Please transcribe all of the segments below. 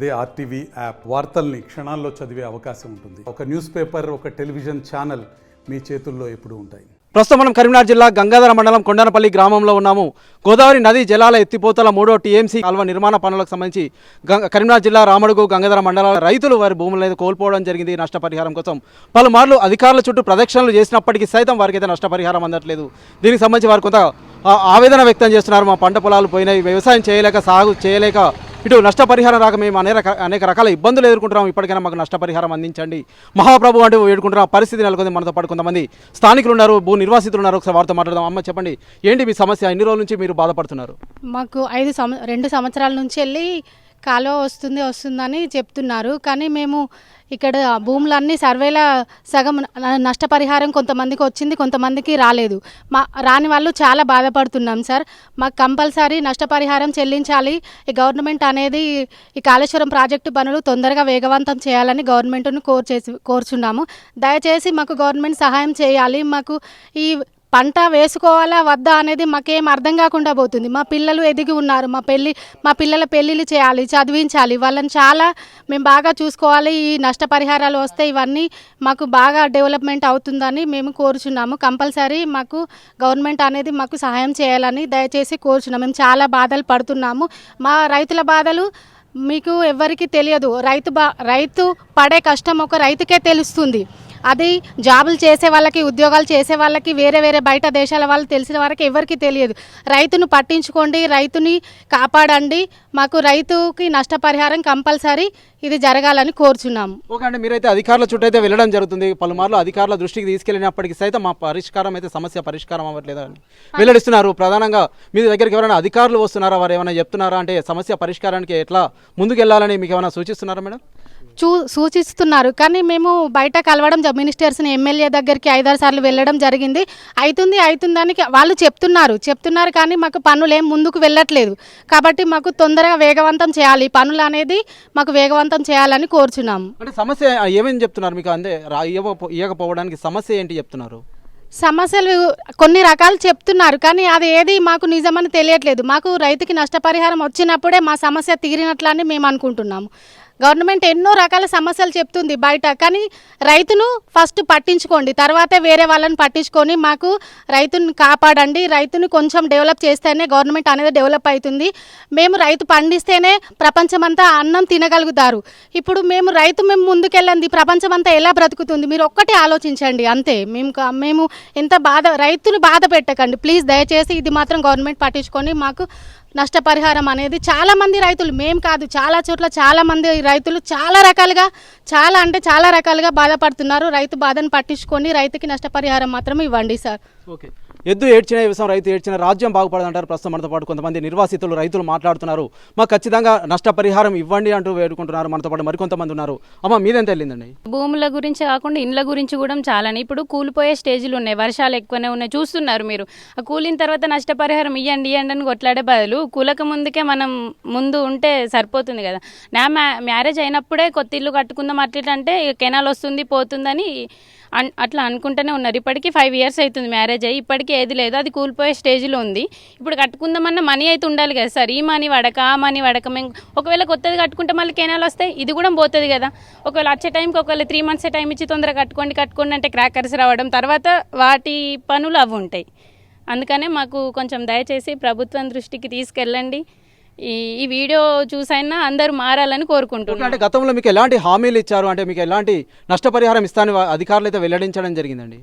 అదే RTV app వార్తల్ని క్షణాల్లో చదివే అవకాశం ఉంటుంది. ఒక న్యూస్ పేపర్, ఒక టెలివిజన్ ఛానల్ మీ చేతుల్లో ఎప్పుడూ ఉంటాయి. ప్రస్తుతం మనం కరీంనగర్ జిల్లా గంగాధర మండలం కొండనపల్లి గ్రామంలో ఉన్నాము. గోదావరి నది జలాల ఎత్తిపోతల 3వ టీఎంసీ కాల్వ నిర్మాణ పనులకు సంబంధించి కరీంనగర్ జిల్లా రామడుగు గంగాధర మండలాల రైతులు వారి భూములను కోల్పోవడం జరిగింది. నష్టపరిహారం కోసం పలుమార్లు అధికారుల చుట్టూ ప్రదక్షిణలు చేసినప్పటికీ సైతం వారికి అయితే నష్టపరిహారం అందట్లేదు. దీనికి సంబంధించి వారు కొంత ఆవేదన వ్యక్తం చేస్తున్నారు. మా పంట పొలాలు పోయినాయి, వ్యవసాయం చేయలేక, సాగు చేయలేక ఇటు నష్టపరిహారం రాక మేము అనేక రకాల ఇబ్బందులు ఎదుర్కొంటున్నాం. ఇప్పటికైనా మాకు నష్టపరిహారం అందించండి మహాప్రభు అంటూ వేడుకుంటున్నాం. పరిస్థితి నెలకొంది. మనతో పాటు కొంతమంది స్థానికులు ఉన్నారు, భూ నిర్వాసితులు ఉన్నారు. ఒకసారి వారితో మాట్లాడదాం. అమ్మ, చెప్పండి, ఏంటి మీ సమస్య? ఎన్ని రోజుల నుంచి మీరు బాధపడుతున్నారు? మాకు 2 సంవత్సరాల నుంచి వెళ్ళి కాలువ వస్తుందని చెప్తున్నారు. కానీ మేము ఇక్కడ భూములన్నీ సర్వేల సగం నష్టపరిహారం కొంతమందికి వచ్చింది, కొంతమందికి రాలేదు. రాని వాళ్ళు చాలా బాధపడుతున్నాం సార్. మాకు కంపల్సరీ నష్టపరిహారం చెల్లించాలి. ఈ గవర్నమెంట్ అనేది ఈ కాళేశ్వరం ప్రాజెక్టు పనులు తొందరగా వేగవంతం చేయాలని గవర్నమెంట్ను కోరుచున్నాము. దయచేసి మాకు గవర్నమెంట్ సహాయం చేయాలి. మాకు ఈ పంట వేసుకోవాలా వద్దా అనేది మాకేం అర్థం కాకుండా పోతుంది. మా పిల్లలు ఎదిగి ఉన్నారు. మా పిల్లల పెళ్ళిళ్ళు చేయాలి, చదివించాలి, వాళ్ళని చాలా మేము బాగా చూసుకోవాలి. ఈ నష్టపరిహారాలు వస్తే ఇవన్నీ మాకు బాగా డెవలప్మెంట్ అవుతుందని మేము కోరుచున్నాము. కంపల్సరీ మాకు గవర్నమెంట్ అనేది మాకు సహాయం చేయాలని దయచేసి కోరుచున్నాము. మేము చాలా బాధలు పడుతున్నాము. మా రైతుల బాధలు మీకు ఎవ్వరికీ తెలియదు. రైతు పడే కష్టం ఒక రైతుకే తెలుస్తుంది. అది జాబులు చేసే వాళ్ళకి, ఉద్యోగాలు చేసే వాళ్ళకి, వేరే బయట దేశాల వాళ్ళు తెలిసిన వారికి ఎవరికి తెలియదు. రైతును పట్టించుకోండి, రైతుని కాపాడండి. మాకు రైతుకి నష్టపరిహారం కంపల్సరీ ఇది జరగాలని కోరుచున్నాము. ఓకే అండి, మీరైతే అధికారుల చుట్టూ అయితే వెళ్ళడం జరుగుతుంది. పలుమార్లు అధికారుల దృష్టికి తీసుకెళ్ళినప్పటికీ సైతం మా సమస్య పరిష్కారం అవ్వట్లేదు అని వెల్లడిస్తున్నారు. ప్రధానంగా మీ దగ్గరికి ఎవరైనా అధికారులు వస్తున్నారా? వారు ఏమైనా చెప్తున్నారా? అంటే సమస్య పరిష్కారానికి ఎట్లా ముందుకెళ్లాలని మీకు ఏమైనా సూచిస్తున్నారా మేడం? సూచిస్తున్నారు. కానీ మేము బయట కలవడం మినిస్టర్స్ని, ఎమ్మెల్యే దగ్గరికి 5-6 సార్లు వెళ్ళడం జరిగింది. అవుతుందని వాళ్ళు చెప్తున్నారు కానీ మాకు పనులు ఏం ముందుకు వెళ్ళట్లేదు. కాబట్టి మాకు తొందరగా వేగవంతం చేయాలి. పనులు అనేది మాకు వేగవంతం చేయాలని కోరుచున్నాము. అంటే సమస్య ఏమేమి చెప్తున్నారు మీకు? అందే ఇవ్వకపోవడానికి సమస్య ఏంటి చెప్తున్నారు? సమస్యలు కొన్ని రకాలు చెప్తున్నారు కానీ అది ఏది మాకు నిజమని తెలియట్లేదు. మాకు రైతుకి నష్టపరిహారం వచ్చినప్పుడే మా సమస్య తీరినట్లని మేము అనుకుంటున్నాము. గవర్నమెంట్ ఎన్నో రకాల సమస్యలు చెప్తుంది బయట, కానీ రైతును ఫస్ట్ పట్టించుకోండి, తర్వాతే వేరే వాళ్ళని పట్టించుకొని మాకు రైతుని కాపాడండి. రైతుని కొంచెం డెవలప్ చేస్తేనే గవర్నమెంట్ అనేది డెవలప్ అవుతుంది. మేము రైతు పండిస్తేనే ప్రపంచమంతా అన్నం తినగలుగుతారు. ఇప్పుడు మేము ముందుకెళ్ళండి, ప్రపంచమంతా ఎలా బ్రతుకుతుంది? మీరు ఒక్కటే ఆలోచించండి అంతే. మేము ఎంత రైతులు బాధ పెట్టకండి ప్లీజ్. దయచేసి ఇది మాత్రం గవర్నమెంట్ పట్టించుకొని మాకు నష్టపరిహారం అనేది చాలా మంది రైతులు, మేము కాదు, చాలా చోట్ల చాలా మంది రైతులు చాలా రకాలుగా బాధపడుతున్నారు. రైతు బాధను పట్టించుకొని రైతుకి నష్టపరిహారం మాత్రం ఇవ్వండి సార్. ఓకే, ఎద్దు ఏడ్చిన వ్యవసాయం, రైతు ఏడ్చిన రాజ్యం బాగుపడదంటారు. ప్రస్తుతం మనతో పాటు కొంతమంది నిర్వాసితులు, రైతులు మాట్లాడుతున్నారు. మాకు ఖచ్చితంగా నష్టపరిహారం ఇవ్వండి అంటూ వేడుకుంటున్నారు. మనతో పాటు మరికొంతమంది ఉన్నారు. అమ్మ, మీదెంత వెళ్ళిందండి? భూముల గురించి కాకుండా ఇండ్ల గురించి కూడా చాలానే ఇప్పుడు కూలిపోయే స్టేజ్లు ఉన్నాయి, వర్షాలు ఎక్కువనే ఉన్నాయి, చూస్తున్నారు మీరు. ఆ కూలిన తర్వాత నష్టపరిహారం ఇవ్వండి అని కొట్లాడే బదులు కూలక ముందుకే మనం ముందు ఉంటే సరిపోతుంది కదా. నా మ్యారేజ్ అయినప్పుడే కొత్త ఇల్లు కట్టుకుందాం అట్లా అంటే కెనాల్ వస్తుంది పోతుందని అట్లా అనుకుంటూనే ఉన్నారు. ఇప్పటికీ 5 years అవుతుంది మ్యారేజ్ అయ్యి, ఇప్పటికీ ఏది లేదు, అది కూలిపోయే స్టేజ్లో ఉంది. ఇప్పుడు కట్టుకుందామన్న మనీ అయితే ఉండాలి కదా సార్. ఈ మనీ వడక ఆ మనీ వడక మేము ఒకవేళ కొత్తది కట్టుకుంటే మళ్ళీ కెనాల్ వస్తే ఇది కూడా పోతుంది కదా. ఒకవేళ వచ్చే టైంకి ఒకవేళ 3 months టైం ఇచ్చి తొందరగా కట్టుకోండి అంటే క్రాకర్స్ రావడం, తర్వాత వాటి పనులు అవి ఉంటాయి. అందుకనే మాకు కొంచెం దయచేసి ప్రభుత్వం దృష్టికి తీసుకెళ్ళండి. ఈ వీడియో చూసైనా అందరూ మారాలని కోరుకుంటున్నాను. అంటే గతంలో మీకు ఎలాంటి హామీలు ఇచ్చారు? అంటే మీకు ఎలాంటి నష్టపరిహారం ఇస్తాను అధికారులు అయితే వెల్లడించడం జరిగిందండి?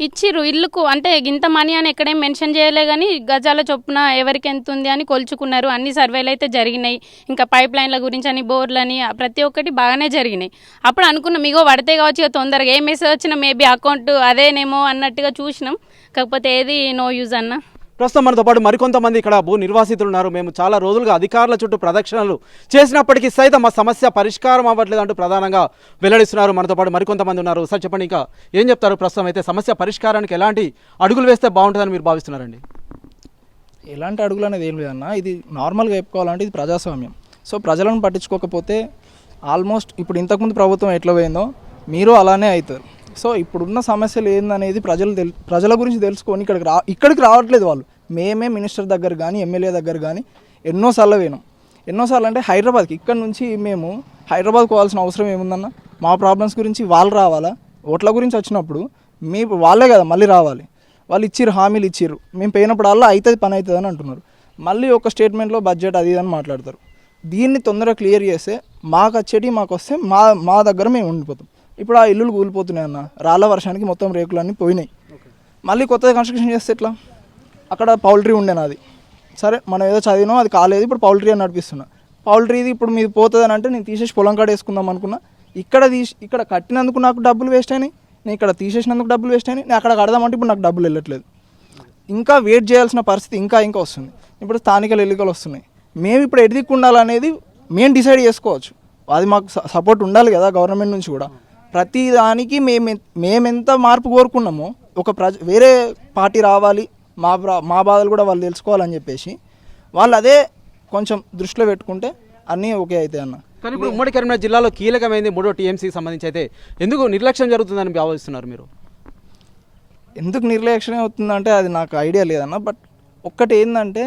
ఇచ్చిర్రు ఇల్లుకు, అంటే ఇంత మనీ అని ఎక్కడేం మెన్షన్ చేయలే కానీ గజాల చొప్పున ఎవరికి ఎంత ఉంది అని కొలుచుకున్నారు. అన్ని సర్వేలు అయితే జరిగినాయి. ఇంకా పైప్ లైన్ల గురించి అని, బోర్లని, ప్రతి ఒక్కటి బాగానే జరిగినాయి. అప్పుడు అనుకున్నాం ఇగో పడితే కావచ్చు తొందరగా, ఏ మెసేజ్ వచ్చినా మేబీ అకౌంట్ అదేనేమో అన్నట్టుగా చూసినాం. కాకపోతే ఏది నో యూజ్ అన్న. ప్రస్తుతం మనతో పాటు మరికొంతమంది ఇక్కడ భూ నిర్వాసితులు ఉన్నారు. మేము చాలా రోజులుగా అధికారుల చుట్టూ ప్రదక్షిణలు చేసినప్పటికీ సైతం మా సమస్య పరిష్కారం అవ్వట్లేదు అంటూ ప్రధానంగా వెల్లడిస్తున్నారు. మనతో పాటు మరికొంతమంది ఉన్నారు. సార్, చెప్పండి, ఇంకా ఏం చెప్తారు? ప్రస్తుతం అయితే సమస్య పరిష్కారానికి ఎలాంటి అడుగులు వేస్తే బాగుంటుందని మీరు భావిస్తున్నారండి? ఎలాంటి అడుగులు అనేది ఏం లేదన్న. ఇది నార్మల్గా చెప్పుకోవాలంటే ఇది ప్రజాస్వామ్యం. సో ప్రజలను పట్టించుకోకపోతే ఆల్మోస్ట్ ఇప్పుడు ఇంతకుముందు ప్రభుత్వం ఎట్లా పోయిందో మీరు అలానే అవుతారు. సో ఇప్పుడున్న సమస్యలు ఏందనేది ప్రజల గురించి తెలుసుకొని ఇక్కడికి రావట్లేదు వాళ్ళు. మేమే మినిస్టర్ దగ్గర కానీ, ఎమ్మెల్యే దగ్గర కానీ ఎన్నోసార్లు పోయినాం. ఎన్నోసార్లు అంటే హైదరాబాద్కి ఇక్కడ నుంచి మేము హైదరాబాద్ పోవాల్సిన అవసరం ఏముందన్న? మా ప్రాబ్లమ్స్ గురించి వాళ్ళు రావాలా? ఓట్ల గురించి వచ్చినప్పుడు వాళ్ళే కదా మళ్ళీ రావాలి. వాళ్ళు ఇచ్చిర్రు, హామీలు ఇచ్చిర్రు, మేము పోయినప్పుడు అలా అవుతుంది పని అవుతుంది అని అంటున్నారు. మళ్ళీ ఒక స్టేట్మెంట్లో బడ్జెట్ అది అని మాట్లాడతారు. దీన్ని తొందరగా క్లియర్ చేస్తే మాకు వచ్చేటి మాకు వస్తే మా దగ్గర మేము ఉండిపోతాం. ఇప్పుడు ఆ ఇల్లులు కూలిపోతున్నాయి అన్న, రాళ్ళ వర్షానికి మొత్తం రేకులన్నీ పోయినాయి. మళ్ళీ కొత్తగా కన్స్ట్రక్షన్ చేస్తే ఎట్లా? అక్కడ పౌల్ట్రీ ఉండేనా, అది సరే మనం ఏదో చదివినాం, అది కాలేదు, ఇప్పుడు పౌల్ట్రీ అని నడిపిస్తున్నా. పౌల్ట్రీది ఇప్పుడు మీది పోతుంది అని అంటే నేను తీసేసి పొలం కాడ వేసుకుందాం అనుకున్నా. ఇక్కడ కట్టినందుకు నాకు డబ్బులు వేస్ట్ అయినాయి, నేను ఇక్కడ తీసేసినందుకు డబ్బులు వేస్ట్ అయినాయి, నేను అక్కడ కడదామంటే ఇప్పుడు నాకు డబ్బులు వెళ్ళట్లేదు. ఇంకా వెయిట్ చేయాల్సిన పరిస్థితి ఇంకా వస్తుంది. ఇప్పుడు స్థానిక ఎన్నికలు వస్తున్నాయి, మేము ఇప్పుడు ఎటు ఉండాలనేది మేము డిసైడ్ చేసుకోవచ్చు. అది మాకు సపోర్ట్ ఉండాలి కదా గవర్నమెంట్ నుంచి కూడా. ప్రతి దానికి మేమెంత మార్పు కోరుకున్నామో వేరే పార్టీ రావాలి, మా బాధలు కూడా వాళ్ళు తెలుసుకోవాలని చెప్పేసి వాళ్ళు అదే కొంచెం దృష్టిలో పెట్టుకుంటే అన్నీ ఓకే అవుతాయి అన్న. కానీ ఇప్పుడు ఉమ్మడి కరీంనగర్ జిల్లాలో కీలకమైంది 3వ టీఎంసీకి సంబంధించి అయితే ఎందుకు నిర్లక్ష్యం జరుగుతుందని భావిస్తున్నారు మీరు? ఎందుకు నిర్లక్ష్యం అవుతుందంటే అది నాకు ఐడియా లేదన్న. బట్ ఒక్కటి ఏంటంటే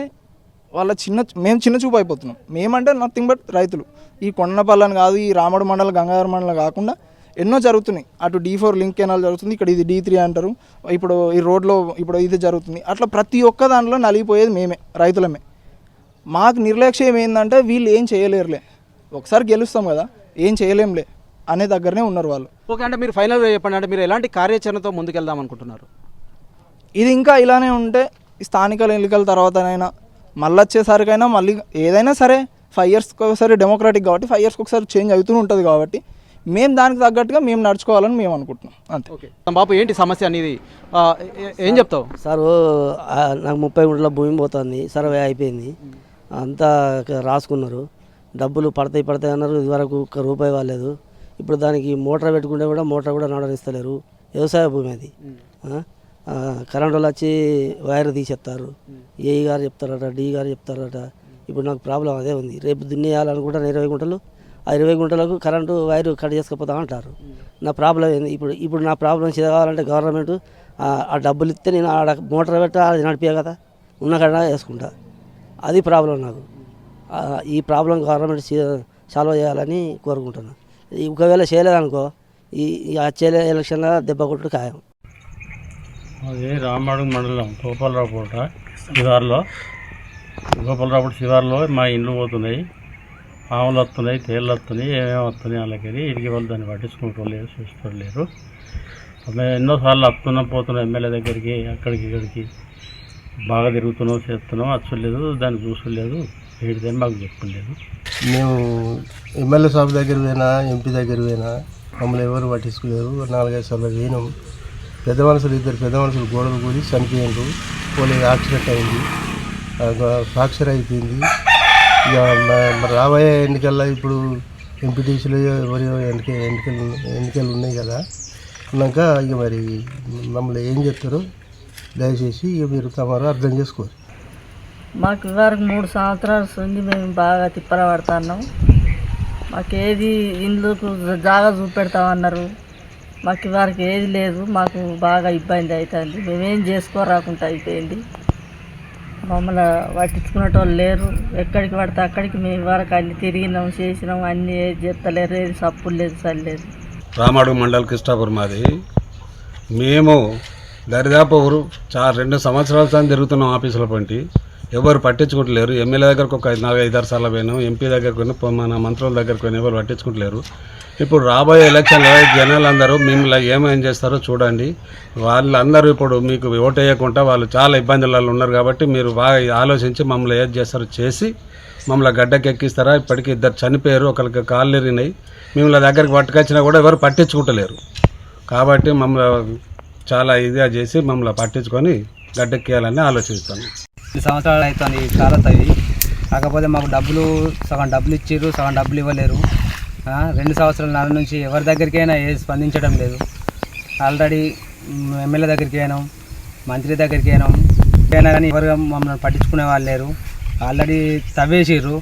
మేము చిన్న చూపు అయిపోతున్నాం. మేమంటే నథింగ్ బట్ రైతులు. ఈ కొండపల్లని కాదు, ఈ రామడు మండలం, గంగాధర మండలం కాకుండా ఎన్నో జరుగుతున్నాయి. అటు D4 లింక్ కెనాల్ జరుగుతుంది, ఇక్కడ ఇది D3 అంటారు, ఇప్పుడు ఈ రోడ్లో ఇప్పుడు ఇది జరుగుతుంది. అట్లా ప్రతి ఒక్క దాంట్లో నలిగిపోయేది మేమే, రైతులమే. మాకు నిర్లక్ష్యం ఏంటంటే వీళ్ళు ఏం చేయలేరులే, ఒకసారి గెలుస్తాం కదా ఏం చేయలేంలే అనే దగ్గరనే ఉన్నారు వాళ్ళు. ఓకే, అంటే మీరు ఫైనల్గా చెప్పండి, అంటే మీరు ఎలాంటి కార్యాచరణతో ముందుకెళ్దాం అనుకుంటున్నారు? ఇది ఇంకా ఇలానే ఉంటే స్థానిక ఎన్నికల తర్వాతనైనా మళ్ళీ వచ్చేసరికైనా మళ్ళీ ఏదైనా సరే 5 yearsకి ఒకసారి డెమోక్రాటిక్ కాబట్టి 5 yearsకి ఒకసారి చేంజ్ అవుతూ ఉంటుంది కాబట్టి మేము దానికి తగ్గట్టుగా మేము నడుచుకోవాలని మేము అనుకుంటున్నాం అంతే. ఓకే బాబు, ఏంటి సమస్య అనేది ఏం చెప్తావు? సార్ నాకు 30 గుంటల భూమి పోతుంది, సర్వే అయిపోయింది, అంతా రాసుకున్నారు, డబ్బులు పడతాయి అన్నారు. ఇదివరకు ₹1 ఇవ్వలేదు. ఇప్పుడు దానికి మోటార్ పెట్టుకుంటే కూడా మోటార్ కూడా నడనిస్తలేరు. వ్యవసాయ భూమి అది. కరెంట్ వాళ్ళు వచ్చి వైర్ తీసేస్తారు, ఏఈ గారు చెప్తారట, డి గారు చెప్తారట. ఇప్పుడు నాకు ప్రాబ్లం అదే ఉంది. రేపు దున్నేయాలనుకుంటాను 20 గుంటలు, ఆ 20 గుంటలకు కరెంటు వైరు కట్ చేసుకుపోతా అంటారు. నా ప్రాబ్లం ఏంది? ఇప్పుడు నా ప్రాబ్లం కావాలంటే గవర్నమెంట్ ఆ డబ్బులు ఇస్తే నేను ఆడ మోటార్ పెట్టా అది నడిపే కదా, ఉన్న కడ వేసుకుంటా. అది ప్రాబ్లం నాకు. ఈ ప్రాబ్లం గవర్నమెంట్ సాల్వ్ చేయాలని కోరుకుంటున్నాను. ఒకవేళ చేయలేదనుకో ఈ వచ్చే ఎలక్షన్లో దెబ్బ కొట్టు ఖాయం. అది రామడు మండలం గోపాలరావుపేట శివార్లో, గోపాలరావుపేట శివార్లో మా ఇండ్లు పోతున్నాయి, పాములు వస్తున్నాయి, తేళ్ళు వస్తున్నాయి, ఏమేమి వస్తున్నాయి వాళ్ళకి. ఇడికి వాళ్ళు దాన్ని పట్టించుకుంటూ చూసుకోలేరు. మేము ఎన్నోసార్లు వస్తున్నాం పోతున్నాం ఎమ్మెల్యే దగ్గరికి, అక్కడికి ఇక్కడికి బాగా తిరుగుతున్నాం, చేస్తున్నాం, వచ్చలేదు, దాన్ని చూసుకోలేదు, ఏడిదని మాకు చెప్పలేదు. మేము ఎమ్మెల్యే సాబ్ దగ్గర పోయినా, ఎంపీ దగ్గర పోయినా మమ్మల్ని ఎవరు పట్టించుకోలేరు. 4-5 సార్లు పోయినాం. పెద్ద మనుషులు, 2 పెద్ద మనుషులు గోడలు కూడి చనిపోయినారు. పోలీసు యాక్సిడెంట్ అయింది, ఫ్రాక్చర్ అయిపోయింది. ఇక రాబోయే ఎన్నికల్లో ఇప్పుడు ఎంపీటీసీలు ఎవరియో ఎన్నికలు ఉన్నాయి కదా, ఉన్నాక ఇక మరి మమ్మల్ని ఏం చెప్తారో దయచేసి ఇక మీరు తమరు అర్థం చేసుకోరు. మాకు ఇవరకు 3 సంవత్సరాల నుంచి మేము బాగా తిప్పల పడుతున్నాం. మాకు ఏది ఇండ్లకు జాగా చూపెడతామన్నారు, మాకు ఇవరకు ఏది లేదు. మాకు బాగా ఇబ్బంది అవుతుంది, మేమేం చేసుకోరాకుండా అయిపోయింది. మమ్మల్ని పట్టించుకునేటోళ్ళు లేరు. ఎక్కడికి పడితే అక్కడికి మేము వరకు అన్ని తిరిగినాం, చేసినాం, అన్నీ ఏది చెప్తలేరు, ఏది సప్పులు లేదు, చల్లలేదు. రామడు మండల్ కృష్ణాపురం మాది. మేము దరిదాపు 2 సంవత్సరాల సార్లు తిరుగుతున్నాం ఆఫీసుల పంటి, ఎవరు పట్టించుకుంటలేరు. ఎమ్మెల్యే దగ్గరకు ఒక 4-5 సార్లు పోయినాం, ఎంపీ దగ్గరకు పోయినా, మన మంత్రుల దగ్గరకు పోయినా, ఎవరు పట్టించుకుంటలేరు. ఇప్పుడు రాబోయే ఎలక్షన్లో జనాలందరూ మిమ్మల్ని ఏమేం చేస్తారో చూడండి. వాళ్ళందరూ ఇప్పుడు మీకు ఓటు వేయకుండా వాళ్ళు చాలా ఇబ్బందులలో ఉన్నారు కాబట్టి మీరు బాగా ఆలోచించి మమ్మల్ని ఏది చేస్తారో చేసి మమ్మల్ని గడ్డకెక్కిస్తారా. ఇప్పటికీ 2 చనిపోయారు, ఒకరికి కాళ్ళు ఇరిగినాయి. మిమ్మల్ని దగ్గరికి పట్టుకొచ్చినా కూడా ఎవరు పట్టించుకుంటలేరు. కాబట్టి మమ్మల్ని చాలా ఇదిగా చేసి మమ్మల్ని పట్టించుకొని గడ్డెక్కియాలని ఆలోచిస్తాను. 2 సంవత్సరాలు అవుతుంది చాలా తవి. కాకపోతే మాకు సగం డబ్బులు ఇచ్చిర్రు, సగం డబ్బులు ఇవ్వలేరు. 2 సంవత్సరాల నుంచి ఎవరి దగ్గరికైనా ఏది స్పందించడం లేదు. ఆల్రెడీ ఎమ్మెల్యే దగ్గరికి అయినాం, మంత్రి దగ్గరికి అయినాం, కానీ ఎవరు మమ్మల్ని పట్టించుకునే వాళ్ళు లేరు. ఆల్రెడీ తవ్వేసిర్రు,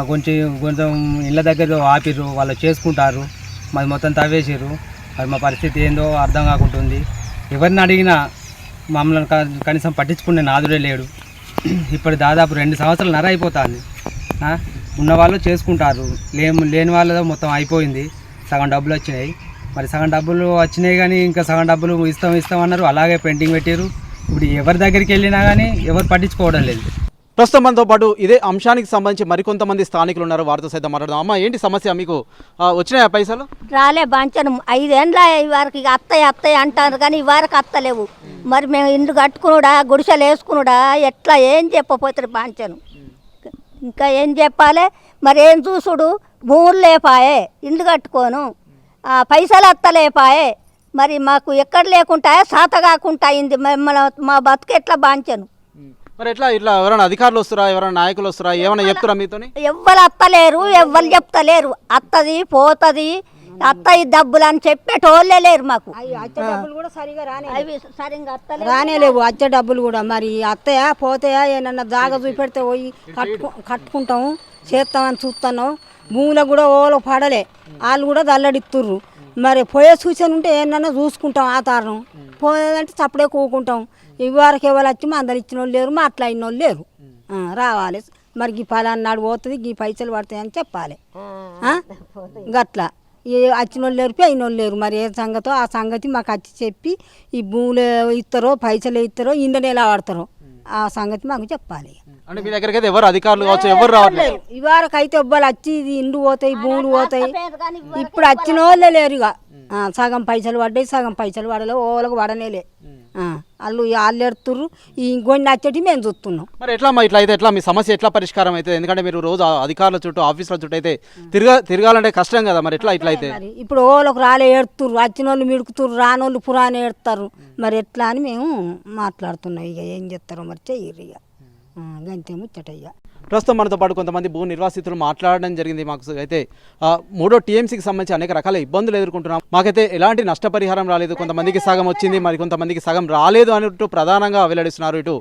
కొంచెం ఇళ్ళ దగ్గర ఆపిర్రు, వాళ్ళు చేసుకుంటారు, మాది మొత్తం తవ్వేసిర్రు. అది మా పరిస్థితి ఏందో అర్థం కాకుంటుంది. ఎవరిని అడిగినా మమ్మల్ని కనీసం పట్టించుకునే నాదుడే లేడు. ఇప్పుడు దాదాపు 2 సంవత్సరాలు అయిపోతుంది. ఉన్నవాళ్ళు చేసుకుంటారు, లేని వాళ్ళతో మొత్తం అయిపోయింది. సగం డబ్బులు వచ్చినాయి, మరి సగం డబ్బులు వచ్చినాయి కానీ ఇంకా సగం డబ్బులు ఇస్తాం అన్నారు, అలాగే పెండింగ్ పెట్టారు. ఇప్పుడు ఎవరి దగ్గరికి వెళ్ళినా కానీ ఎవరు పట్టించుకోవడం లేదు. ప్రస్తుతం మనతో పాటు ఇదే అంశానికి సంబంధించి మరికొంతమంది స్థానికులు ఉన్నారు, వారితో సైతం మాట్లాడదాం. అమ్మ, ఏంటి సమస్య? మీకు వచ్చినాయా పైసలు? రాలే బాంచను 5 ఏండ్ల వారికి ఇక అత్తయ్య అంటారు కానీ ఈ వారికి అత్తలేవు. మరి మేము ఇండ్లు కట్టుకునుడా, గుడిసెలు వేసుకునుడా, ఎట్లా ఏం చెప్పపోతారు బాంచను? ఇంకా ఏం చెప్పాలి? మరి ఏం చూసుడు, భూములు లేపాయే, ఇండ్లు కట్టుకోను, పైసలు అత్తలేపాయే, మరి మాకు ఎక్కడ లేకుండా సాత కాకుండా అయింది. మా బతుకు ఎట్లా బాంచను? మరి ఎట్లా ఇట్లా ఎవరైనా అధికారులు వస్తారా, ఎవరైనా నాయకులు వస్తారా, ఏమైనా చెప్తారా మీతోని? ఎవ్వరు అత్తలేరు, ఎవ్వరు చెప్తలేరు. అత్తది పోతుంది, అత్తది డబ్బులు అని చెప్పేటోళ్ళే లేరు మాకు. అవి సరిగ్గా రానేలేవు అచ్చే డబ్బులు కూడా. మరి అత్తయా పోతాయా, ఏమన్నా జాగ చూపెడితే పోయి కట్టుకుంటాము, చేస్తామని చూస్తున్నాం. భూములకు కూడా ఓలో పడలే, వాళ్ళు కూడా దల్లడిస్తుర్రు. మరి పోయే సూచన ఉంటే ఏమన్నా చూసుకుంటాం, ఆధారం పోయేదంటే చప్పుడే కూకుంటాం. ఇవ్వరకు ఎవరు వచ్చి మా అందరు ఇచ్చిన వాళ్ళు లేరు, మాట్లాడిన వాళ్ళు లేరు. రావాలి మరి గీ పలానాడు పోతుంది, గీ పైసలు పడతాయి అని చెప్పాలి. గట్లా వచ్చిన వాళ్ళు లేరు, అయిన వాళ్ళు లేరు. మరి ఏ సంగతో ఆ సంగతి మాకు వచ్చి చెప్పి ఈ భూములు ఇస్తారో పైసలు ఇస్తారో ఇండని ఎలా వాడతారో ఆ సంగతి మాకు చెప్పాలి. అంటే మీ దగ్గరికి అయితే ఎవరు అధికారులు కావచ్చు, ఎవరు రావట్లేదు. ఇవారకైతే ఎవ్వరు వచ్చి ఇండ్లు పోతాయి, భూములు పోతాయి. ఇప్పుడు వచ్చిన వాళ్ళే లేరు. ఇక సగం పైసలు పడ్డాయి, సగం పైసలు పడలే, ఓళ్ళకు పడనేలే. వాళ్ళు ఎడుతుర్రు, ఈ ఇంకొన్ని వచ్చేటి మేము చూస్తున్నాం. మరి ఎట్లా ఇట్లా అయితే ఎట్లా మీ సమస్య ఎట్లా పరిష్కారం అవుతుంది? ఎందుకంటే మీరు రోజు అధికారుల చుట్టూ ఆఫీసుల చుట్టూ అయితే తిరగాలంటే కష్టం కదా. మరి ఎట్లా ఇట్లా అయితే ఇప్పుడు ఓళ్ళకు రాలే ఏడుతుర్రు, వచ్చిన వాళ్ళు మిడుకుతుర్రు, రానోళ్ళు పురాణే ఏడుతారు. మరి ఎట్లా అని మేము మాట్లాడుతున్నాం. ఇక ఏం చేస్తారో మరి చెయ్యరు. ఇక గంతే ముచ్చటయ్య. ప్రస్తుతం మనతో పాటు కొంతమంది భూ నిర్వాసితులు మాట్లాడడం జరిగింది. మాకు అయితే 3వ టీఎంసీకి సంబంధించి అనేక రకాల ఇబ్బందులు ఎదుర్కొంటున్నాం. మాకైతే ఎలాంటి నష్టపరిహారం రాలేదు, కొంతమందికి సగం వచ్చింది, మరి కొంతమందికి సగం రాలేదు అన్నట్టు ప్రధానంగా వెల్లడిస్తున్నారు. ఇటు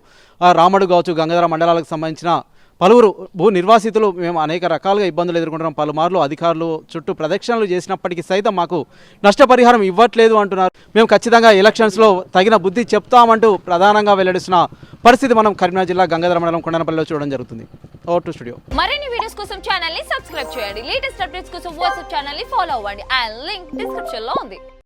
రామడు కావచ్చు, గంగాధర మండలాలకు సంబంధించిన పలువురు భూ నిర్వాసితులు మేము అనేక రకాలుగా ఇబ్బందులు ఎదుర్కొంటున్నాం. పలుమార్లు అధికారులు చుట్టూ ప్రదక్షిణలు చేసినప్పటికీ సైతం మాకు నష్టపరిహారం ఇవ్వట్లేదు అంటున్నారు. మేము ఖచ్చితంగా ఎలక్షన్స్లో తగిన బుద్ధి చెప్తామంటూ ప్రధానంగా వెల్లడిస్తున్న పరిస్థితి మనం కరీంనగర్ జిల్లా గంగాధర మండలం కొండనపల్లిలో చూడడం జరుగుతుంది. Over to studio. మరిన్ని వీడియోస్ కోసం ఛానల్ ని సబ్స్క్రైబ్ చేయండి. లేటెస్ట్ అప్డేట్స్ కోసం వాట్సాప్ ఛానల్ ని ఫాలో అవ్వండి. ఆ లింక్ డిస్క్రిప్షన్ లో ఉంది.